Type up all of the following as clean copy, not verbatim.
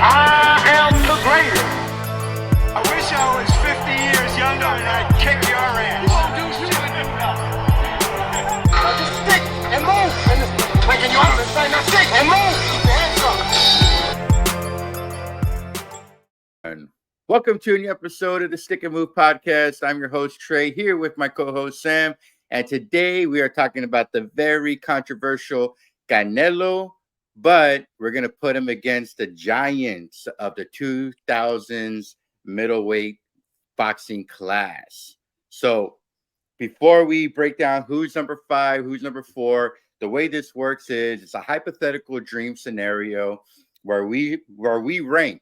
I am the greatest. I wish I was 50 years younger and I'd kick your ass. You won't do shit. Just stick and move. And just waking you up and saying, now stick and move. Keep your hands up. Welcome to a new episode of the Stick and Move podcast. I'm your host, Trey, here with my co-host, Sam. And today we are talking about the very controversial Canelo, but we're going to put him against the giants of the 2000s middleweight boxing class. So before we break down who's number 5, who's number 4, the way this works is it's a hypothetical dream scenario where we rank.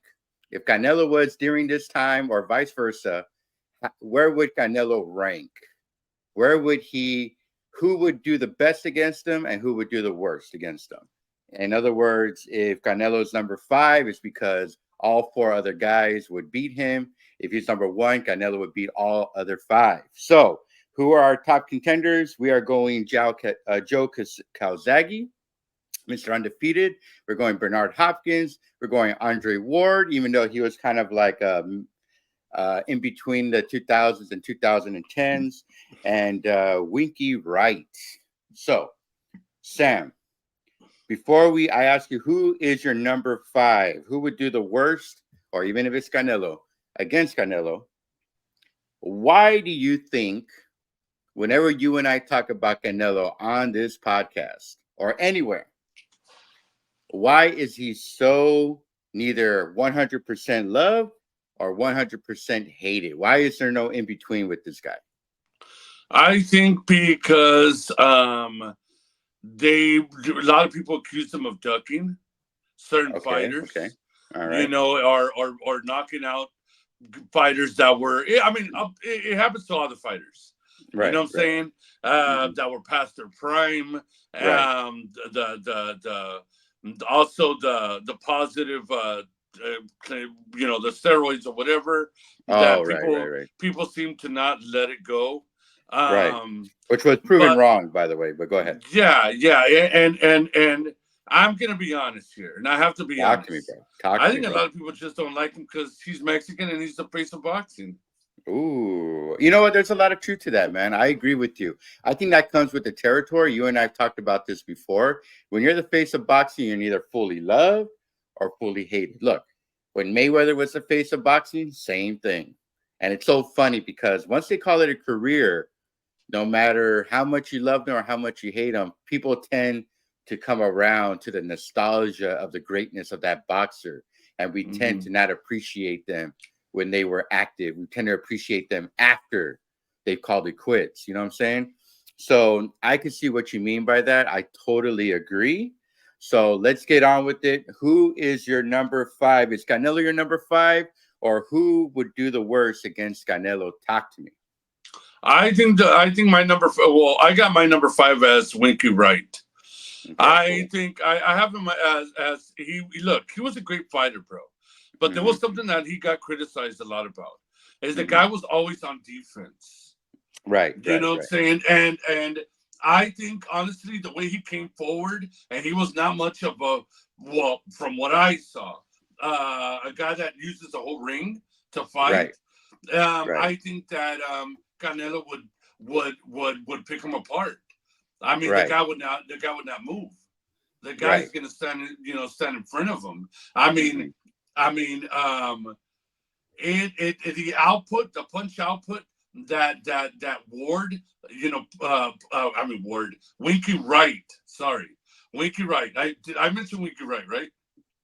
If Canelo was during this time or vice versa, where would Canelo rank? Who would do the best against him and who would do the worst against him? In other words, if Canelo's number 5, it's because all 4 other guys would beat him. If he's number 1, Canelo would beat all other 5. So who are our top contenders? We are going Joe Calzaghe, Mr. Undefeated. We're going Bernard Hopkins. We're going Andre Ward, even though he was kind of like in between the 2000s and 2010s, and Winky Wright. So, Sam, before I ask you, who is your number 5? Who would do the worst, or even if it's Canelo, against Canelo? Why do you think whenever you and I talk about Canelo on this podcast or anywhere, why is he so neither 100% loved or 100% hated? Why is there no in between with this guy? I think because a lot of people accuse him of ducking certain fighters. Okay. All right. You know, or knocking out fighters that were. I mean, it happens to all the fighters. Right. You know what I'm saying? That were past their prime. Right. Also the positive. You know, the steroids or whatever. People seem to not let it go. Right. Which was proven wrong, by the way, but go ahead. Yeah. And I'm going to be honest here, and I have to be honest. Talk to me, bro. I think a lot of people just don't like him because he's Mexican and he's the face of boxing. Ooh. You know what? There's a lot of truth to that, man. I agree with you. I think that comes with the territory. You and I have talked about this before. When you're the face of boxing, you're neither fully loved or fully hated. Look, when Mayweather was the face of boxing, same thing. And it's so funny because once they call it a career, no matter how much you love them or how much you hate them, people tend to come around to the nostalgia of the greatness of that boxer. And we tend to not appreciate them when they were active. We tend to appreciate them after they've called it quits. You know what I'm saying? So I can see what you mean by that. I totally agree. So let's get on with it. Who is your number 5? Is Canelo your number 5? Or who would do the worst against Canelo? Talk to me. I think my number 5. Well, I got my number 5 as Winky Wright. Okay, I think I have him as he was a great fighter, bro. But there was something that he got criticized a lot about. Is the guy was always on defense. Right. You know what I'm saying? And I think, honestly, the way he came forward, and he was not much of from what I saw, a guy that uses the whole ring to fight. Right. I think that Canelo would pick him apart. I mean, the guy would not move. The guy's going to stand in front of him. The punch output that Ward, Winky Wright. Sorry, Winky Wright. I mentioned Winky Wright, right?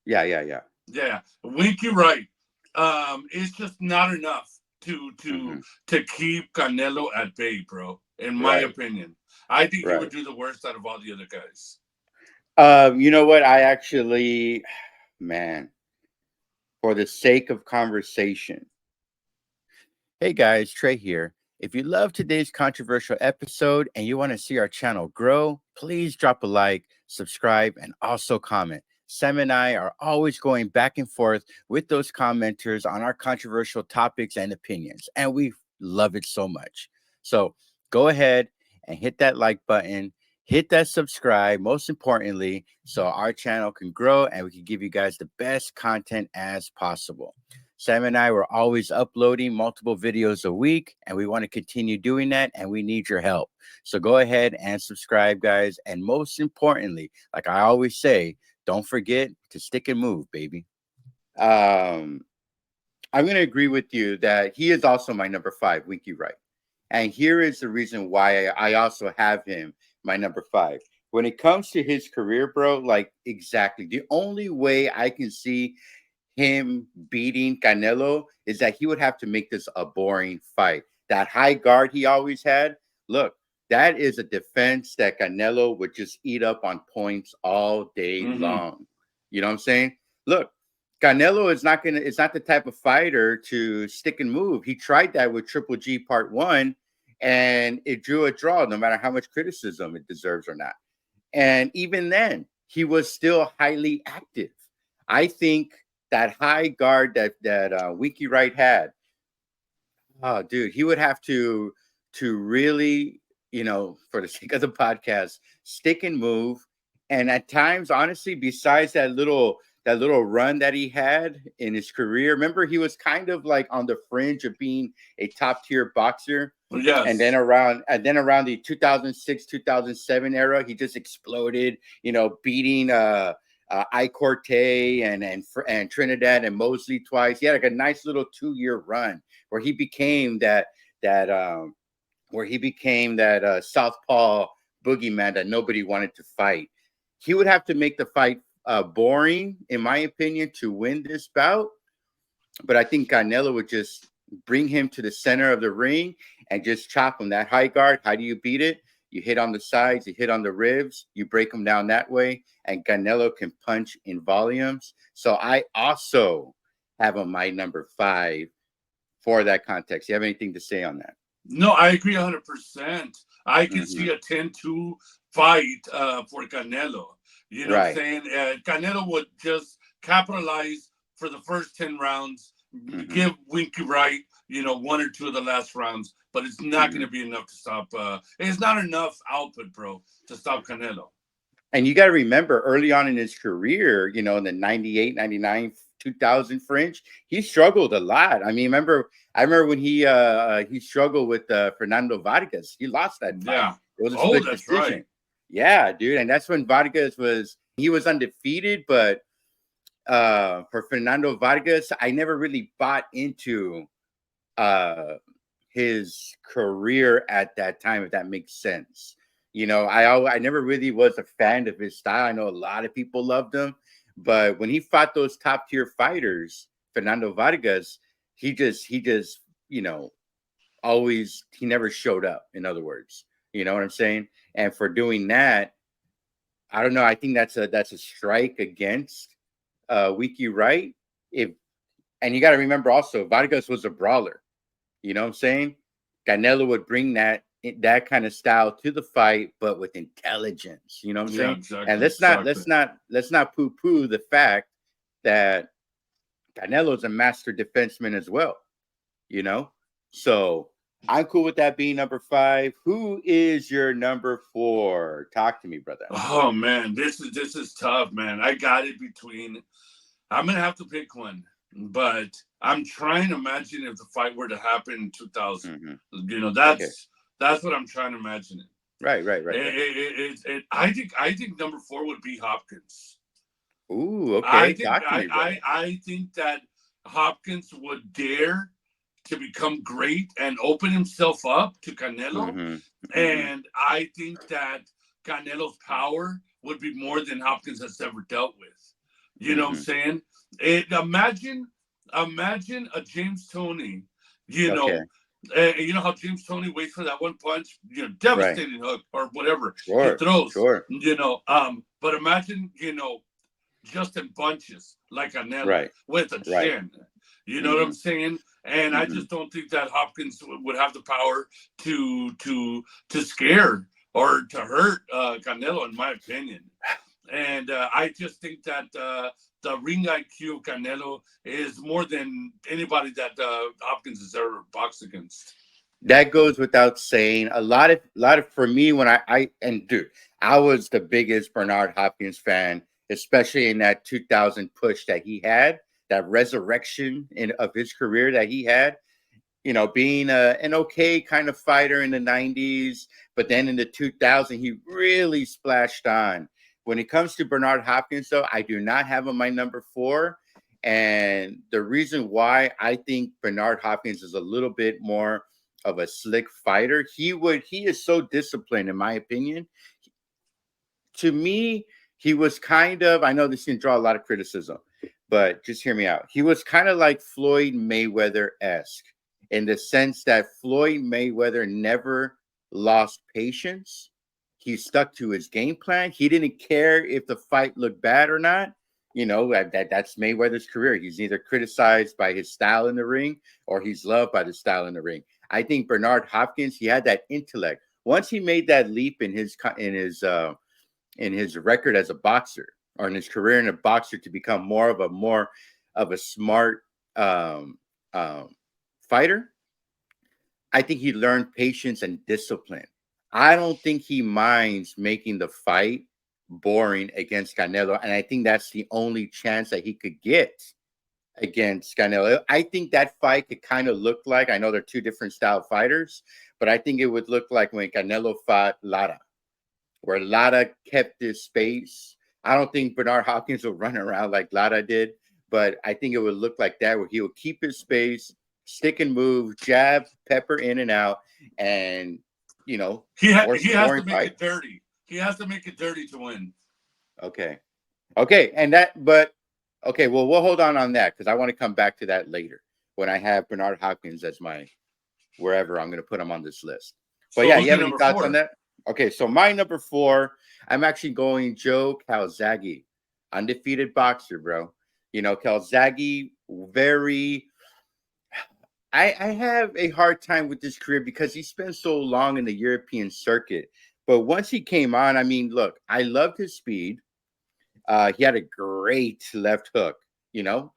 Yeah. Winky Wright. It's just not enough to keep Canelo at bay, bro. In my opinion, I think he would do the worst out of all the other guys. You know what? I actually, man, for the sake of conversation. Hey guys, Trey here. If you love today's controversial episode and you want to see our channel grow, please drop a like, subscribe, and also comment. Sam and I are always going back and forth with those commenters on our controversial topics and opinions, and we love it so much. So go ahead and hit that like button. hit that subscribe, most importantly, so our channel can grow and we can give you guys the best content as possible. Sam and I were always uploading multiple videos a week, and we want to continue doing that, and we need your help. So go ahead and subscribe, guys. And most importantly, like I always say, don't forget to stick and move, baby. I'm going to agree with you that he is also my number 5, Winky Wright. And here is the reason why I also have him my number 5. When it comes to his career, bro, like exactly the only way I can see him beating Canelo is that he would have to make this a boring fight. That high guard he always had, look, that is a defense that Canelo would just eat up on points all day long. You know what I'm saying? Look, Canelo is not it's not the type of fighter to stick and move. He tried that with Triple G Part 1, and it drew a draw, no matter how much criticism it deserves or not. And even then, he was still highly active. I think that high guard that Winky Wright had, oh, dude, he would have to really, you know, for the sake of the podcast, stick and move. And at times, honestly, besides that little run that he had in his career, remember he was kind of like on the fringe of being a top tier boxer. Yes. And then around the 2006, 2007 era, he just exploded, you know, beating Corte and Trinidad and Mosley twice. He had like a nice little 2-year run where he became that southpaw boogeyman that nobody wanted to fight. He would have to make the fight boring, in my opinion, to win this bout. But I think Canelo would just bring him to the center of the ring and just chop him. That high guard, how do you beat it? You hit on the sides, you hit on the ribs, you break them down that way, and Canelo can punch in volumes. So I also have him my number 5 for that context. You have anything to say on that? No, I agree 100%. I can see a 10-2 fight for Canelo. You know what I'm saying? Canelo would just capitalize for the first 10 rounds, give Winky Wright, you know, 1 or 2 of the last rounds, but it's not going to be enough to stop. It's not enough output, bro, to stop Canelo. And you got to remember, early on in his career, you know, in the 98, 99, 2000 fringe, he struggled a lot. I mean, I remember when he struggled with Fernando Vargas. He lost that fight. Yeah. It was a split decision. Right. Yeah, dude. And that's when Vargas was undefeated, but for Fernando Vargas, I never really bought into his career at that time, if that makes sense. You know, I never really was a fan of his style. I know a lot of people loved him, but when he fought those top tier fighters, Fernando Vargas, he just, you know, he never showed up, in other words. You know what I'm saying? And for doing that, I don't know. I think that's a strike against Winky Wright. And you got to remember also, Vargas was a brawler. You know what I'm saying? Canelo would bring that kind of style to the fight, but with intelligence. You know what I'm saying? Exactly, and let's not poo-poo the fact that Canelo is a master defenseman as well. You know, so I'm cool with that being number 5. Who is your number 4? Talk to me, brother. Oh man, this is tough, man. I got it between. I'm gonna have to pick one, but I'm trying to imagine if the fight were to happen in 2000. You know, that's what I'm trying to imagine. Right. I think number 4 would be Hopkins. Ooh, okay. I think that Hopkins would dare to become great and open himself up to Canelo. And I think that Canelo's power would be more than Hopkins has ever dealt with. You know what I'm saying? Imagine a James Toney, you know, you know how James Toney waits for that one punch, you know, devastating hook or whatever he throws, you know. But imagine, you know, just in bunches like Canelo with a chin. You know what I'm saying? And I just don't think that Hopkins would have the power to scare or to hurt Canelo, in my opinion. And I just think that the ring IQ of Canelo is more than anybody that Hopkins has ever boxed against. That goes without saying. A lot of for me when dude, I was the biggest Bernard Hopkins fan, especially in that 2000 push that he had, that resurrection of his career that he had. Being an okay kind of fighter in the 90s, but then in the 2000s, he really splashed on. When it comes to Bernard Hopkins, though, I do not have him my number 4. And the reason why I think Bernard Hopkins is a little bit more of a slick fighter, he is so disciplined, in my opinion. To me, he was kind of, I know this can draw a lot of criticism, but just hear me out. He was kind of like Floyd Mayweather-esque in the sense that Floyd Mayweather never lost patience. He stuck to his game plan. He didn't care if the fight looked bad or not. That's Mayweather's career. He's either criticized by his style in the ring or he's loved by the style in the ring. I think Bernard Hopkins, he had that intellect. Once he made that leap in his record as a boxer, or in his career in a boxer, to become more of a smart fighter, I think he learned patience and discipline. I don't think he minds making the fight boring against Canelo, and I think that's the only chance that he could get against Canelo. I think that fight could kind of look like, I know they're two different style fighters, but I think it would look like when Canelo fought Lara, where Lara kept his space. I don't think Bernard Hopkins will run around like Lara did, but I think it would look like that, where he will keep his space, stick and move, jab, pepper in and out, and he has to make fight. it dirty. He has to make it dirty to win. Okay, well, we'll hold on that because I want to come back to that later when I have Bernard Hopkins as my wherever I'm going to put him on this list. But yeah, you have any thoughts on that? Okay, so my number 4, I'm actually going Joe Calzaghe, undefeated boxer, bro. Calzaghe, I have a hard time with this career because he spent so long in the European circuit. But once he came on, I mean, look, I loved his speed. He had a great left hook,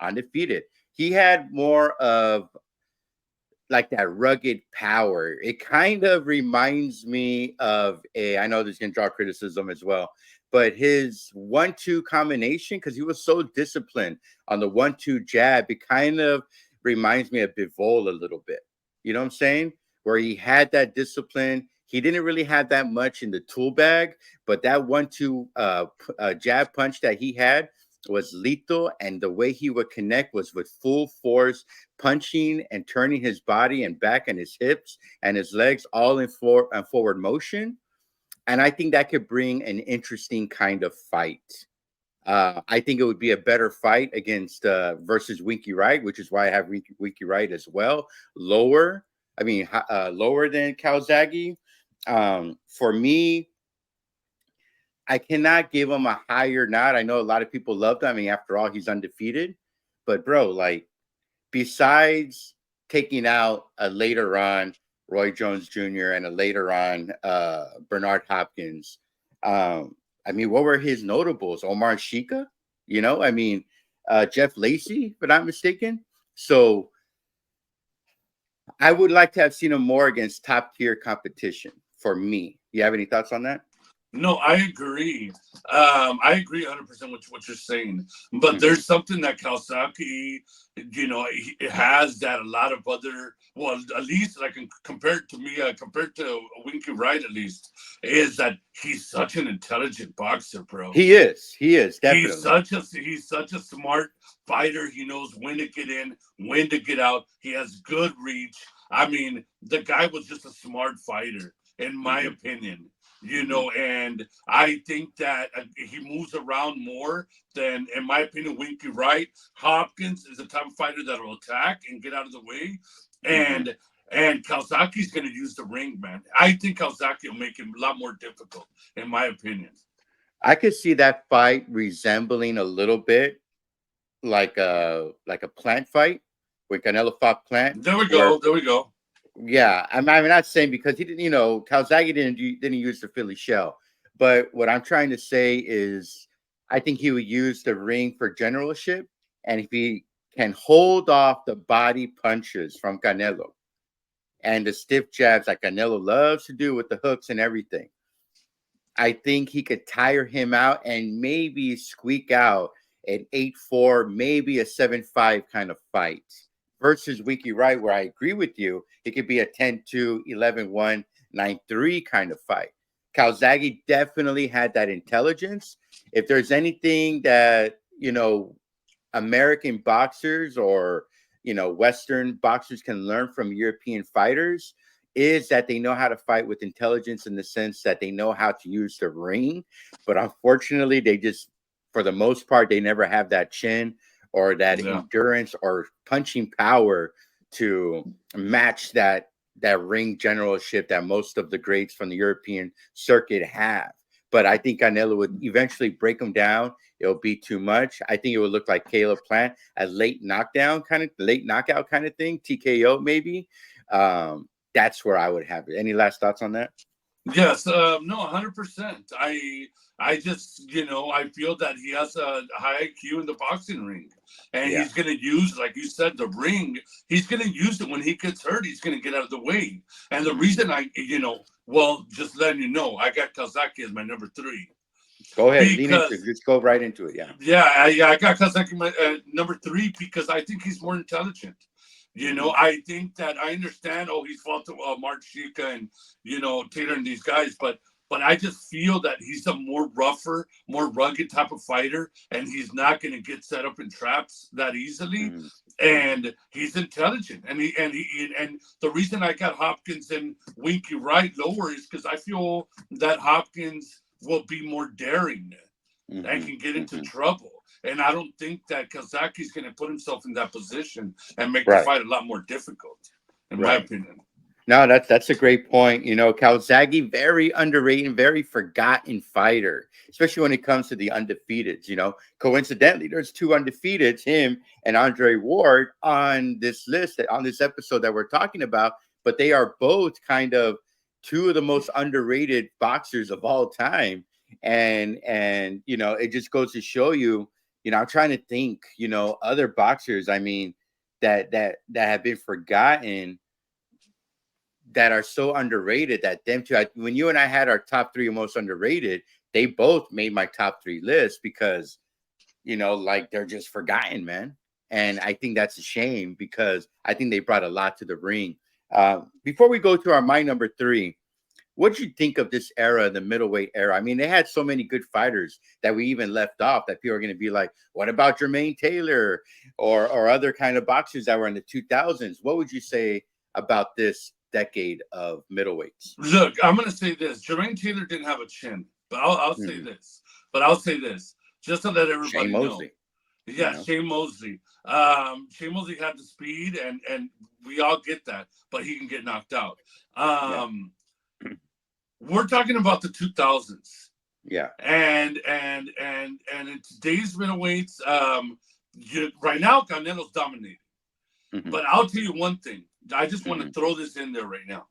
undefeated. He had more of like that rugged power. It kind of reminds me of I know this can draw criticism as well, but his 1-2 combination, because he was so disciplined on the 1-2 jab, it kind of reminds me of Bivol a little bit. You know what I'm saying? Where he had that discipline. He didn't really have that much in the tool bag, but that 1-2 jab punch that he had was lethal, and the way he would connect was with full force, punching and turning his body and back and his hips and his legs all in forward motion. And I think that could bring an interesting kind of fight. I think it would be a better fight against versus Winky Wright, which is why I have Winky Wright as well. Lower than Calzaghe. For me, I cannot give him a higher nod. I know a lot of people loved him. I mean, after all, he's undefeated. But bro, like, besides taking out a later on Roy Jones Jr. and a later on Bernard Hopkins, I mean, what were his notables? Omar Shika, Jeff Lacey, if I'm not mistaken. So I would like to have seen him more against top tier competition for me. You have any thoughts on that? No, I agree. I agree 100% with what you're saying. But there's something that Calzaghe, he has that a lot of other, well, at least like compared to Winky Wright, at least, is that he's such an intelligent boxer, bro. He is definitely. He's such a smart fighter. He knows when to get in, when to get out. He has good reach. I mean, the guy was just a smart fighter, in my opinion. And I think that he moves around more than, in my opinion, Winky Wright. Hopkins is the type of fighter that will attack and get out of the way. And Calzaghe's going to use the ring, man. I think Calzaghe will make him a lot more difficult, in my opinion. I could see that fight resembling a little bit like a Plant fight when Canelo fought Plant. There we go. Yeah, I'm not saying because he didn't, Calzaghe didn't use the Philly shell, but what I'm trying to say is I think he would use the ring for generalship, and if he can hold off the body punches from Canelo and the stiff jabs that Canelo loves to do with the hooks and everything. I think he could tire him out and maybe squeak out an 8-4, maybe a 7-5 kind of fight versus Winky Wright, where I agree with you. It could be a 10-2, 11-1, 9-3 kind of fight. Calzaghe definitely had that intelligence. If there's anything that, American boxers or, Western boxers can learn from European fighters, is that they know how to fight with intelligence in the sense that they know how to use the ring. But unfortunately, they just, for the most part, they never have that chin or that endurance or punching power to match that ring generalship that most of the greats from the European circuit have. But I think Canelo would eventually break them down. It'll be too much. I think it would look like Caleb Plant, a late knockout kind of thing, TKO maybe. That's where I would have it. Any last thoughts on that? Yes, no, 100%. I just, I feel that he has a high IQ in the boxing ring, and he's going to use, like you said, the ring. He's going to use it when he gets hurt. He's going to get out of the way. And the reason just letting you know, I got Calzaghe as my number 3. Go ahead, lean into it. Just go right into it. I got Calzaghe my number 3 because I think he's more intelligent. I think that I understand. He's fought to Mark Shika and Taylor and these guys, but I just feel that he's a more rougher, more rugged type of fighter, and he's not going to get set up in traps that easily. And he's intelligent, and the reason I got Hopkins and Winky Wright lower is because I feel that Hopkins will be more daring and can get into trouble. And I don't think that Calzaghe's going to put himself in that position and make the fight a lot more difficult, in my opinion. No, that's a great point. Calzaghe, very underrated, very forgotten fighter, especially when it comes to the undefeateds. Coincidentally, there's 2 undefeateds, him and Andre Ward, on this list, on this episode that we're talking about. But they are both kind of 2 of the most underrated boxers of all time. And it just goes to show you. I'm trying to think, other boxers, I mean, that have been forgotten, that are so underrated, that them two, when you and I had our top 3 most underrated, they both made my top 3 list because, they're just forgotten, man. And I think that's a shame because I think they brought a lot to the ring. Before we go to my number 3, what do you think of this era, the middleweight era? I mean, they had so many good fighters that we even left off that people are going to be like, what about Jermaine Taylor or other kind of boxers that were in the 2000s? What would you say about this decade of middleweights? Look, I'm going to say this. Jermaine Taylor didn't have a chin, but I'll say this. But I'll say this, just to let everybody know. Yeah, Shane Mosley. Shane Mosley had the speed, and we all get that, but he can get knocked out. We're talking about the 2000s. Yeah. And in today's middleweights, right now, Canelo's dominating. But I'll tell you one thing. I just want to throw this in there right now.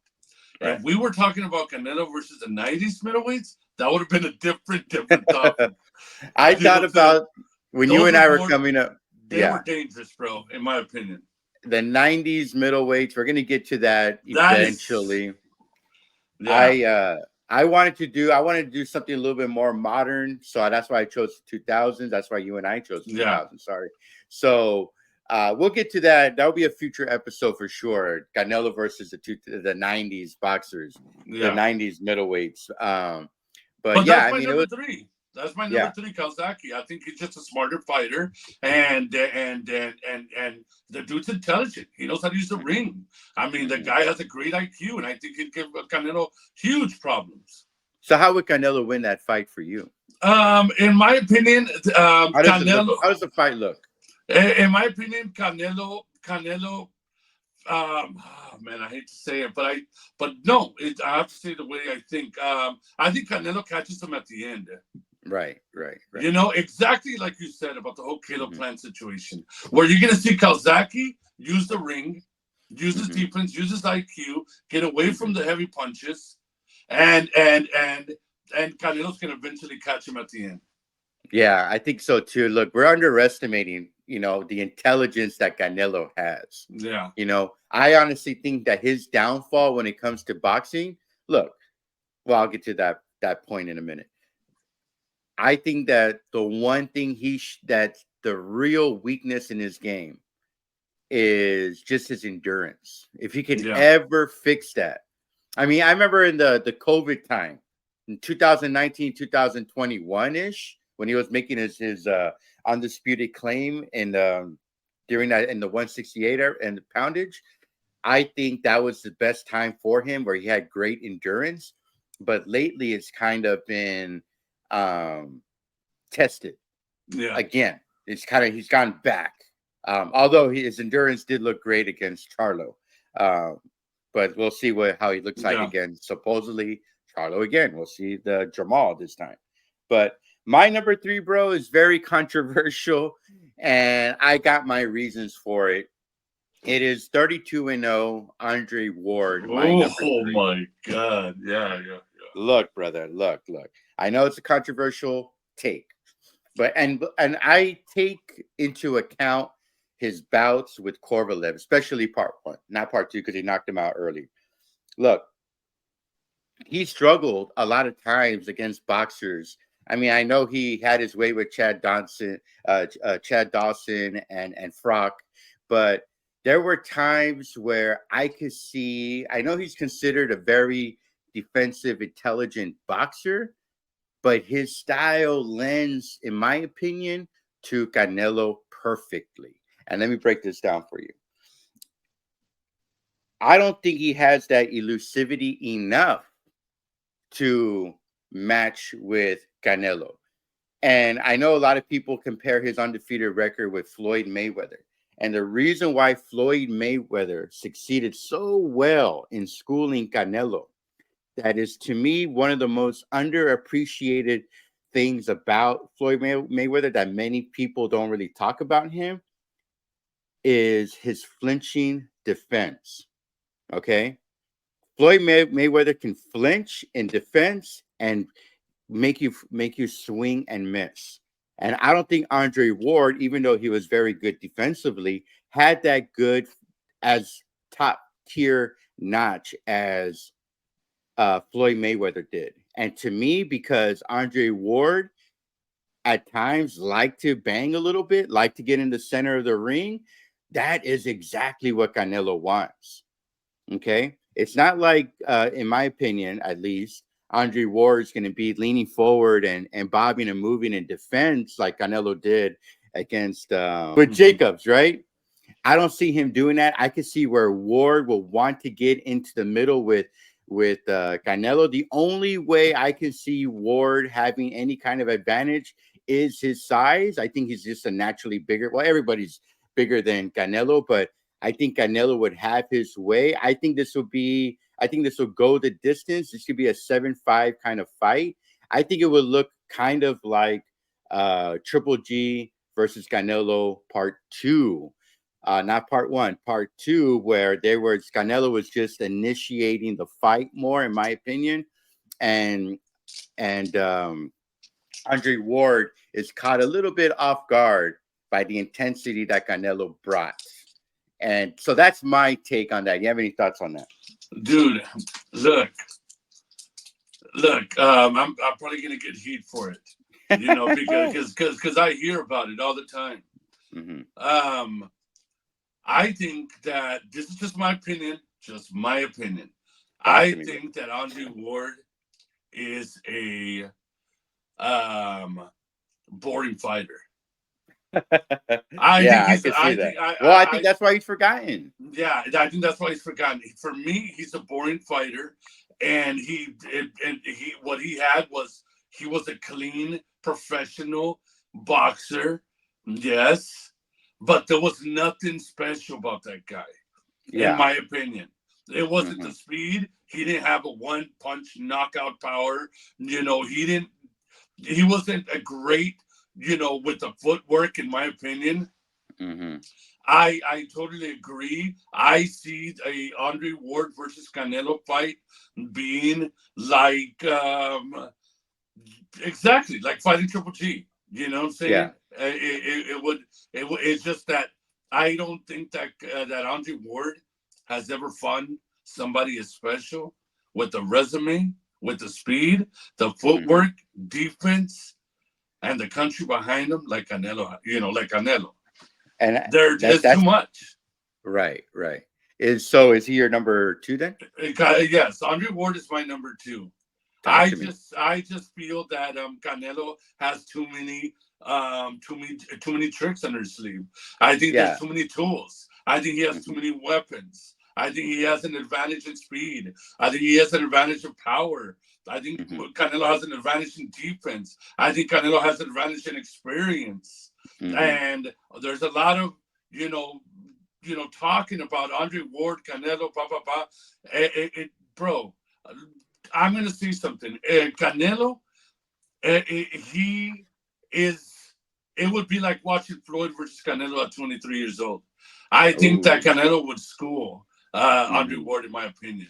Right. If we were talking about Canelo versus the 90s middleweights, that would have been a different topic. I thought about when you and I were coming up. They were dangerous, bro, in my opinion. The 90s middleweights, we're going to get to that eventually. I wanted to do something a little bit more modern, so that's why I chose 2000s. That's why you and I chose 2000. Sorry. So we'll get to that. That'll be a future episode for sure. Canelo versus the 90s boxers, the 90s middleweights. But yeah, that's my number 3. That's my number 3, Calzaghe. I think he's just a smarter fighter, and the dude's intelligent. He knows how to use the ring. I mean, the guy has a great IQ, and I think he'd give Canelo huge problems. So how would Canelo win that fight for you? In my opinion, how does the fight look? In my opinion, Canelo. Man, I hate to say it, but no, I have to say the way I think. I think Canelo catches him at the end. Right. Exactly like you said about the whole Caleb Plant situation, where you're going to see Calzaghe use the ring, use his defense, use his IQ, get away from the heavy punches, and Canelo's going to eventually catch him at the end. Yeah, I think so too. Look, we're underestimating, the intelligence that Canelo has. Yeah. I honestly think that his downfall when it comes to boxing, look, well, I'll get to that point in a minute. I think that the one thing that's the real weakness in his game is just his endurance. If he could ever fix that. I mean, I remember in the COVID time in 2019, 2021-ish, when he was making his undisputed claim in during that in the 168 and the poundage. I think that was the best time for him where he had great endurance. But lately it's kind of been tested. Yeah. Again, he's gone back. Although his endurance did look great against Charlo. But we'll see how he looks like again. Supposedly Charlo again. We'll see the Jamal this time. But my number 3, bro, is very controversial, and I got my reasons for it. It is 32-0 Andre Ward. Oh my God. Yeah. Look, brother, look. I know it's a controversial take, but and I take into account his bouts with Kovalev, especially part 1, not part 2, because he knocked him out early. Look, he struggled a lot of times against boxers. I mean, I know he had his way with Chad Dawson and Frock, but there were times where I could see. I know he's considered a very defensive, intelligent boxer, but his style lends, in my opinion, to Canelo perfectly. And let me break this down for you. I don't think he has that elusivity enough to match with Canelo. And I know a lot of people compare his undefeated record with Floyd Mayweather. And the reason why Floyd Mayweather succeeded so well in schooling Canelo, that is, to me, one of the most underappreciated things about Floyd Mayweather that many people don't really talk about him, is his flinching defense. Okay? Floyd Mayweather can flinch in defense and make you swing and miss. And I don't think Andre Ward, even though he was very good defensively, had that good as top tier notch as Floyd Mayweather did. And to me, because Andre Ward at times liked to bang a little bit, liked to get in the center of the ring, that is exactly what Canelo wants. Okay? It's not like, in my opinion, at least, Andre Ward is going to be leaning forward and bobbing and moving in defense like Canelo did against with Jacobs, right? I don't see him doing that. I can see where Ward will want to get into the middle with Canelo. The only way I can see Ward having any kind of advantage is his size. I think he's just a naturally bigger. Well, everybody's bigger than Canelo, but I think Canelo would have his way. I think this will go the distance. This could be a 7-5 kind of fight. I think it would look kind of like Triple G versus Canelo part 2. Not part 1, part 2, where Canelo was just initiating the fight more, in my opinion. And Andre Ward is caught a little bit off guard by the intensity that Canelo brought. And so that's my take on that. You have any thoughts on that? Dude, look. I'm probably gonna get heat for it, because I hear about it all the time. Mm-hmm. I think that this is just my opinion. I think that Andre Ward is a boring fighter. I think that's why he's forgotten. Yeah, I think that's why he's forgotten. For me, he's a boring fighter, and what he had was he was a clean professional boxer. Yes, but there was nothing special about that guy, in my opinion. It wasn't the speed. He didn't have a one-punch knockout power. He wasn't a great, with the footwork, in my opinion. Mm-hmm. I totally agree. I see a Andre Ward versus Canelo fight being like exactly like fighting Triple G. You know what I'm saying? Yeah. It's just that I don't think that that Andre Ward has ever fought somebody as special with the resume, with the speed, the footwork, defense, and the country behind him, like Canelo. Like Canelo. And It's too much. right. Is he your number 2 then? Yes, Andre Ward is my number 2. I just feel that Canelo has too many tricks on his sleeve. I think there's too many tools. I think he has too many weapons. I think he has an advantage in speed. I think he has an advantage in power. I think Canelo has an advantage in defense. I think Canelo has an advantage in experience. And there's a lot of talking about Andre Ward, Canelo, bro. I'm going to say something. Canelo, he is. It would be like watching Floyd versus Canelo at 23 years old. I think that Canelo would school Andre Ward, in my opinion.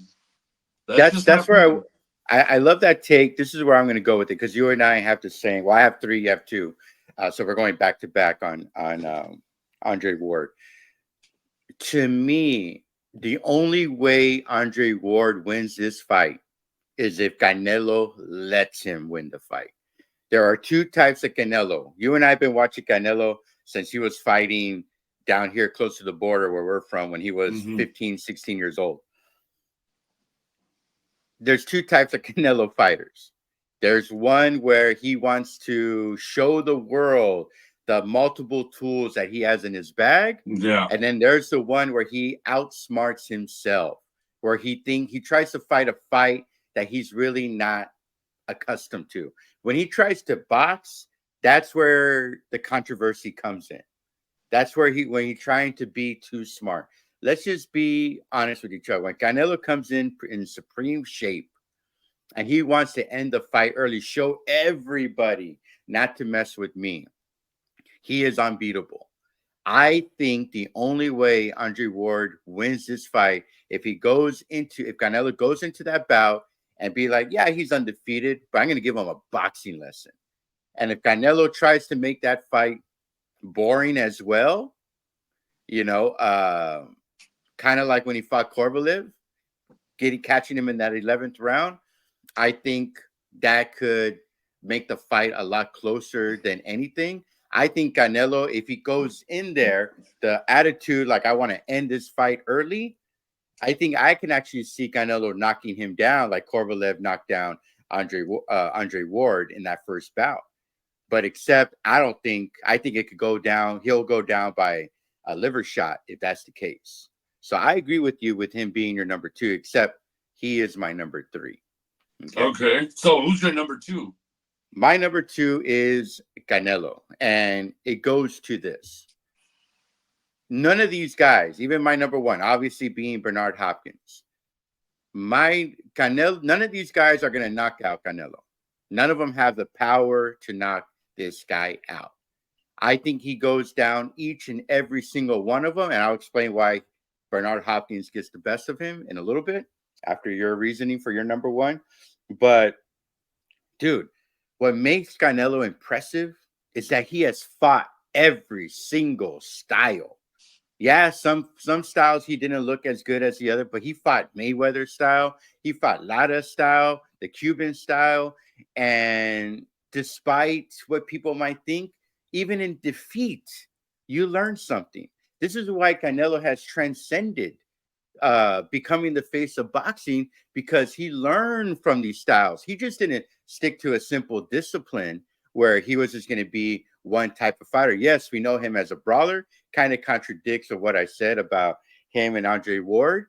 That's where I love that take. This is where I'm going to go with it, because you and I have the same. Well, I have 3, you have 2, so we're going back to back on Andre Ward. To me, the only way Andre Ward wins this fight is if Canelo lets him win the fight. There are 2 types of Canelo. You and I have been watching Canelo since he was fighting down here close to the border where we're from, when he was 15, 16 years old. There's 2 types of Canelo fighters. There's one where he wants to show the world the multiple tools that he has in his bag. Yeah. And then there's the one where he outsmarts himself, where he tries to fight a fight that he's really not accustomed to. When he tries to box, that's where the controversy comes in. That's where when he's trying to be too smart. Let's just be honest with each other. When Canelo comes in supreme shape and he wants to end the fight early, show everybody not to mess with me, he is unbeatable. I think the only way Andre Ward wins this fight, if Canelo goes into that bout and be like, yeah, he's undefeated, but I'm going to give him a boxing lesson. And if Canelo tries to make that fight boring as well, kind of like when he fought Kovalev, catching him in that 11th round, I think that could make the fight a lot closer than anything. I think Canelo, if he goes in there, the attitude, like, I want to end this fight early, I think I can actually see Canelo knocking him down like Kovalev knocked down Andre Ward in that first bout. But I think it could go down. He'll go down by a liver shot if that's the case. So I agree with you with him being your number 2, except he is my number 3. Okay. So who's your number 2? My number 2 is Canelo, and it goes to this. None of these guys, even my number 1, obviously being Bernard Hopkins, none of these guys are going to knock out Canelo. None of them have the power to knock this guy out. I think he goes down each and every single one of them, and I'll explain why Bernard Hopkins gets the best of him in a little bit after your reasoning for your number 1. But, dude, what makes Canelo impressive is that he has fought every single style. Yeah, some styles he didn't look as good as the other, but he fought Mayweather style, he fought Lara style, the Cuban style, and despite what people might think, even in defeat, you learn something. This is why Canelo has transcended becoming the face of boxing, because he learned from these styles. He just didn't stick to a simple discipline where he was just going to be one type of fighter. Yes, we know him as a brawler, kind of contradicts of what I said about him and Andre Ward,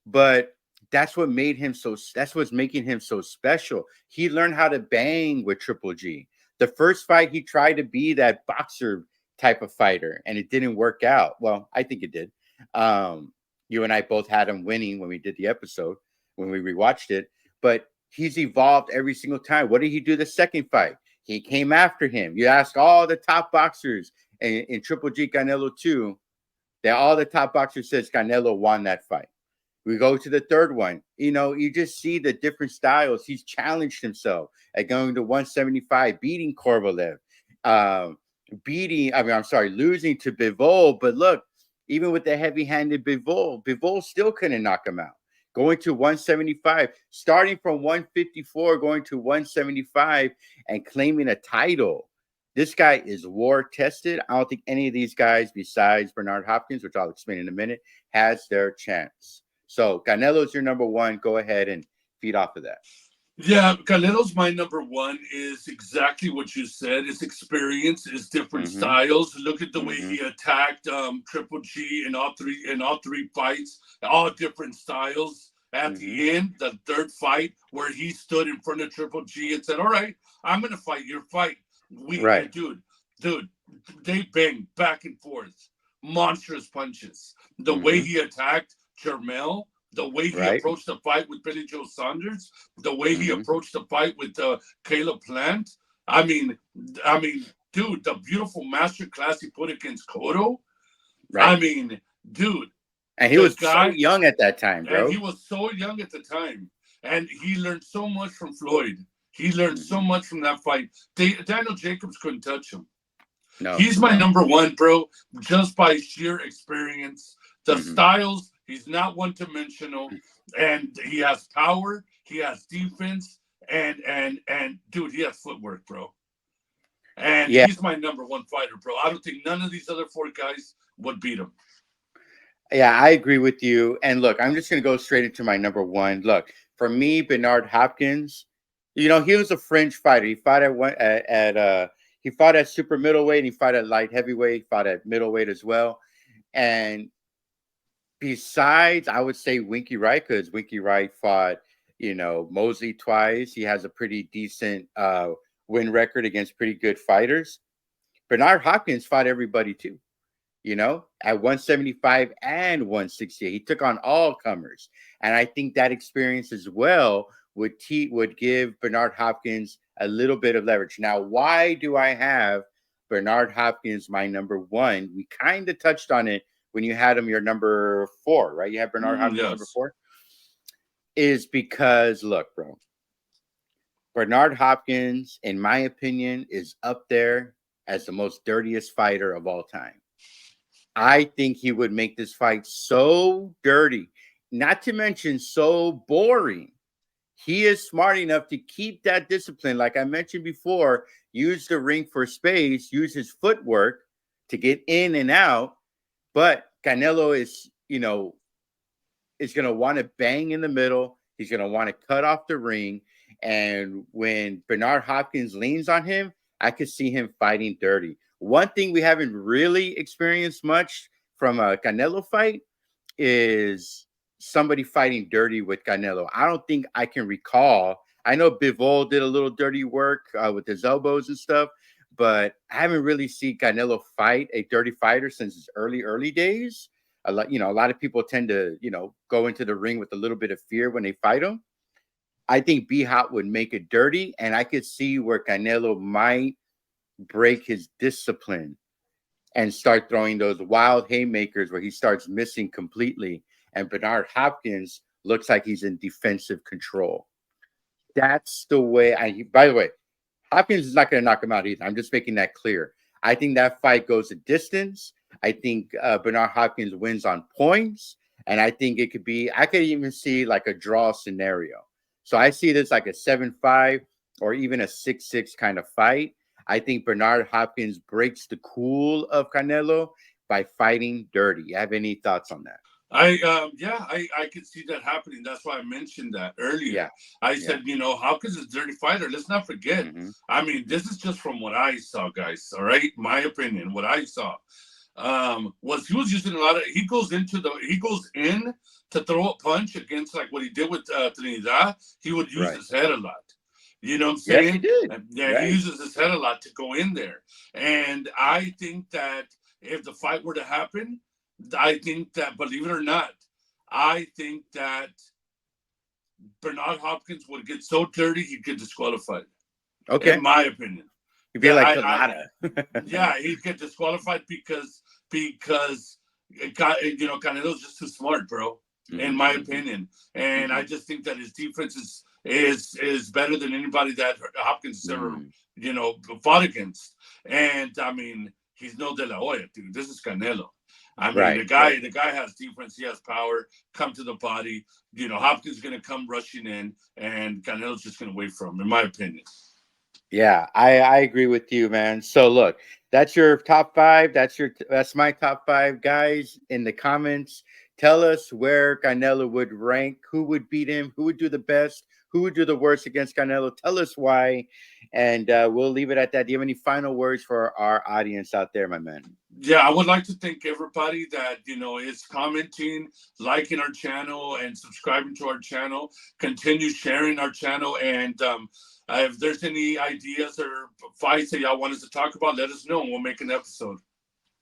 but that's what made him that's what's making him so special. He learned how to bang with Triple G. The first fight, he tried to be that boxer type of fighter, and it didn't work out. Well, I think it did. You and I both had him winning when we did the episode, when we rewatched it, but he's evolved every single time. What did he do the second fight? He came after him. You ask all the top boxers in Triple G Canelo 2, all the top boxers says Canelo won that fight. We go to the third one. You just see the different styles. He's challenged himself at going to 175, beating Kovalev. losing to Bivol. But look, even with the heavy-handed Bivol still couldn't knock him out. Going to 175, starting from 154, going to 175, and claiming a title. This guy is war-tested. I don't think any of these guys, besides Bernard Hopkins, which I'll explain in a minute, has their chance. So Canelo's your number one. Go ahead and feed off of that. Yeah, Canelo's my number one. Is exactly what you said. It's experience, it's different styles. Look at the way he attacked Triple G in all three fights, all different styles. At the end, the third fight, where he stood in front of Triple G and said, "All right, I'm gonna fight your fight." Dude, they bang back and forth, monstrous punches. The way he attacked Jermell, the way he approached the fight with Billy Joe Saunders, the way he approached the fight with Caleb Plant. I mean, dude, the beautiful masterclass he put against Cotto. I mean, dude. And he was so young at that time, bro. And he was so young at the time. And he learned so much from Floyd. He learned so much from that fight. Daniel Jacobs couldn't touch him. No, he's my number one, bro, just by sheer experience. The styles, he's not one-dimensional, and he has power, he has defense, and dude, he has footwork, bro. And he's my number one fighter, bro. I don't think none of these other four guys would beat him. Yeah, I agree with you. And look, I'm just going to go straight into my number one. Look, for me, Bernard Hopkins, he was a fringe fighter. He fought he fought at super middleweight, and he fought at light heavyweight, he fought at middleweight as well. And besides, I would say Winky Wright, because Winky Wright fought, Mosley twice. He has a pretty decent win record against pretty good fighters. Bernard Hopkins fought everybody too, at 175 and 168. He took on all comers. And I think that experience as well would give Bernard Hopkins a little bit of leverage. Now, why do I have Bernard Hopkins my number one? We kind of touched on it when you had him your number 4, right? You have Bernard Hopkins number 4. Is because, look, bro, Bernard Hopkins, in my opinion, is up there as the most dirtiest fighter of all time. I think he would make this fight so dirty, not to mention so boring. He is smart enough to keep that discipline. Like I mentioned before, use the ring for space, use his footwork to get in and out. But Canelo is going to want to bang in the middle. He's going to want to cut off the ring. And when Bernard Hopkins leans on him, I could see him fighting dirty. One thing we haven't really experienced much from a Canelo fight is somebody fighting dirty with Canelo. I don't think I can recall. I know Bivol did a little dirty work with his elbows and stuff, but I haven't really seen Canelo fight a dirty fighter since his early days. A lot of people tend to, go into the ring with a little bit of fear when they fight him. I think B-Hop would make it dirty, and I could see where Canelo might break his discipline and start throwing those wild haymakers where he starts missing completely. And Bernard Hopkins looks like he's in defensive control. That's the way by the way, Hopkins is not going to knock him out either. I'm just making that clear. I think that fight goes a distance. I think Bernard Hopkins wins on points. And I think I could even see like a draw scenario. So I see this like a 7-5 or even a 6-6 kind of fight. I think Bernard Hopkins breaks the cool of Canelo by fighting dirty. You have any thoughts on that? I could see that happening. That's why I mentioned that earlier. Yeah. I said, Hopkins is a dirty fighter. Let's not forget. I mean, this is just from what I saw, guys. All right, my opinion. What I saw was he was using a lot of. He goes in to throw a punch against like what he did with Trinidad. He would use his head a lot. You know what I'm saying? Yes, he did. Yeah, he uses his head a lot to go in there. And I think that if the fight were to happen, I think that, believe it or not, I think that Bernard Hopkins would get so dirty he'd get disqualified. Okay. In my opinion. He'd be like Pilata. Yeah, he'd get disqualified because Canelo's just too smart, bro. In my opinion. And I just think that his defense is better than anybody that Hopkins ever, fought against. And I mean, he's no De La Hoya, dude. This is Canelo. I mean, the guy has defense. He has power. Come to the body. Hopkins is going to come rushing in, and Canelo's just going to wait for him, in my opinion. Yeah, I agree with you, man. So look, that's your top 5. That's my top 5, guys. In the comments, tell us where Canelo would rank, who would beat him, who would do the best, who would do the worst against Canelo. Tell us why, and we'll leave it at that. Do you have any final words for our audience out there, my man? Yeah, I would like to thank everybody that, is commenting, liking our channel, and subscribing to our channel. Continue sharing our channel. And if there's any ideas or fights that y'all want us to talk about, let us know, and we'll make an episode.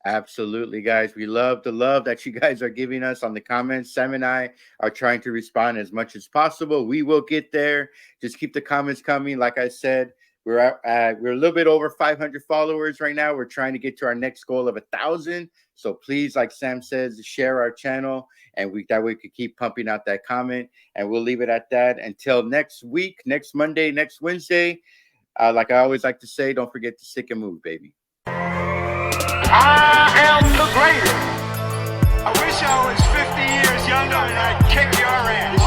Absolutely, guys. We love the love that you guys are giving us on the comments. Sam and I are trying to respond as much as possible. We will get there. Just keep the comments coming. Like I said, we're a little bit over 500 followers right now. We're trying to get to our next goal of 1,000. So please, like Sam says, share our channel, and that way we could keep pumping out that comment. And we'll leave it at that until next week, next Monday, next Wednesday. Like I always like to say, don't forget to stick and move, baby. I am the greatest. I wish I was 50 years younger and I'd kick your ass.